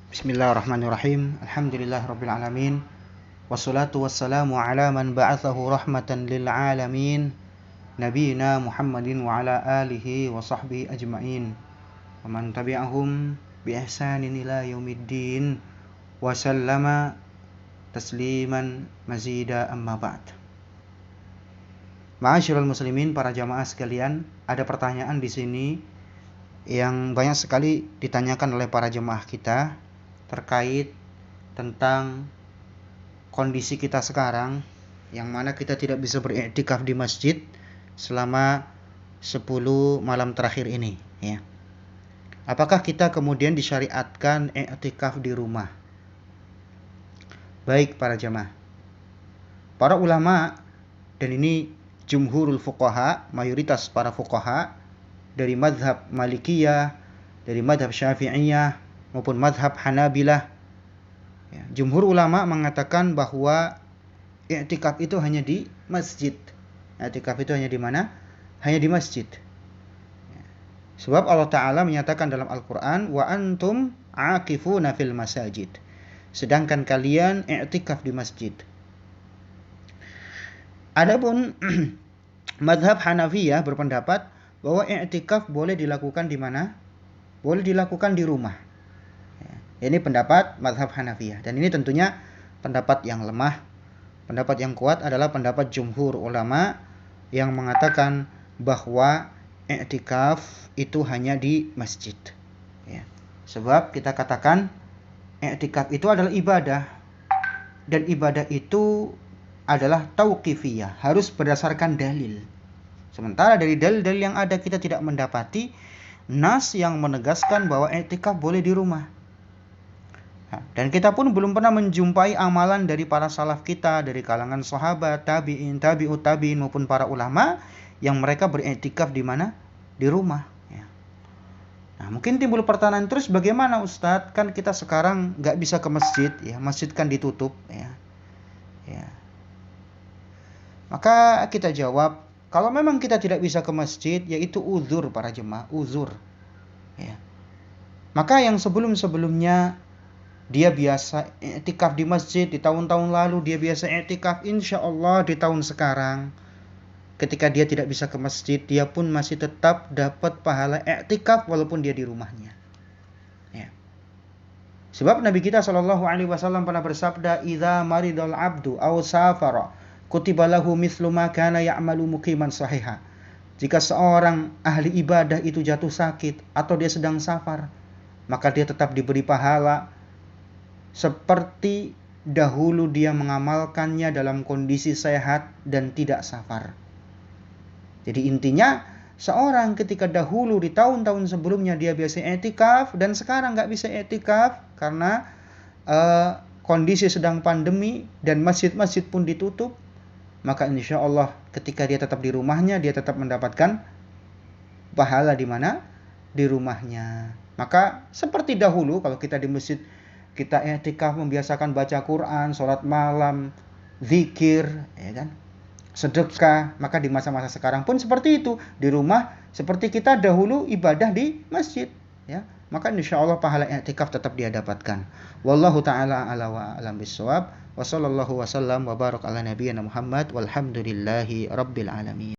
Bismillahirrahmanirrahim. Alhamdulillahirabbil alamin. Wassalatu wassalamu ala man ba'athahu rahmatan lil alamin. Nabiyina Muhammadin wa ala alihi wa sahbihi ajma'in. Wa man tabi'ahum bi ihsanin ila yaumiddin. Wa sallama tasliman mazida amma ba'd. Ma'asyiral muslimin, para jamaah sekalian, ada pertanyaan di sini yang banyak sekali ditanyakan oleh para jemaah kita terkait tentang kondisi kita sekarang, yang mana kita tidak bisa beriktikaf di masjid selama 10 malam terakhir ini, ya. Apakah kita kemudian disyariatkan iktikaf di rumah? Baik para jemaah, para ulama, dan ini jumhurul fuqaha, mayoritas para fuqaha dari madhab Malikiyah, dari madhab Syafi'iyah maupun madhab Hanabilah, ya, jumhur ulama mengatakan bahwa i'tikaf itu hanya di masjid. I'tikaf itu hanya di mana? Hanya di masjid. Ya. Sebab Allah Ta'ala menyatakan dalam Al-Quran, wa antum aqifuna fil masajid. Sedangkan kalian i'tikaf di masjid. Adapun madhab Hanafiyah berpendapat bahwa i'tikaf boleh dilakukan di mana? Boleh dilakukan di rumah. Ini pendapat mazhab Hanafiyah, dan ini tentunya pendapat yang lemah. Pendapat yang kuat adalah pendapat jumhur ulama yang mengatakan bahwa i'tikaf itu hanya di masjid, ya. Sebab kita katakan i'tikaf itu adalah ibadah, dan ibadah itu adalah tauqifiyah, harus berdasarkan dalil. Sementara dari dalil-dalil yang ada kita tidak mendapati nas yang menegaskan bahwa i'tikaf boleh di rumah. Dan kita pun belum pernah menjumpai amalan dari para salaf kita, dari kalangan sahabat, tabi'in, tabi'ut tabi'in maupun para ulama yang mereka beriktikaf di mana? Di rumah, ya. Nah, mungkin timbul pertanyaan terus, bagaimana Ustadz? Kan kita sekarang nggak bisa ke masjid, ya, masjid kan ditutup, ya. Maka kita jawab, kalau memang kita tidak bisa ke masjid, yaitu uzur para jemaah, uzur, ya. Maka yang sebelum-sebelumnya dia biasa i'tikaf di masjid di tahun-tahun lalu, dia biasa i'tikaf, insya Allah di tahun sekarang ketika dia tidak bisa ke masjid, dia pun masih tetap dapat pahala i'tikaf walaupun dia di rumahnya, ya. Sebab Nabi kita SAW pernah bersabda, idza maridal abdu aw safara kutiba lahu mithlu ma kana ya'malu muqiman sahiha. Jika seorang ahli ibadah itu jatuh sakit atau dia sedang safar, maka dia tetap diberi pahala seperti dahulu dia mengamalkannya dalam kondisi sehat dan tidak safar. Jadi intinya, seorang ketika dahulu di tahun-tahun sebelumnya dia biasa i'tikaf dan sekarang nggak bisa i'tikaf karena kondisi sedang pandemi dan masjid-masjid pun ditutup, maka insya Allah ketika dia tetap di rumahnya, dia tetap mendapatkan pahala di mana? Di rumahnya. Maka seperti dahulu kalau kita di masjid, kita i'tikaf membiasakan baca Quran, sholat malam, zikir, ya kan, sedekah. Maka di masa-masa sekarang pun seperti itu, di rumah seperti kita dahulu ibadah di masjid, ya. Maka insya Allah pahala i'tikaf tetap dia dapatkan. Wallahu ta'ala ala wa alam bisawab. Wa sallallahu wasallam wa barak ala nabiyyina Muhammad walhamdulillahi rabbil alamin.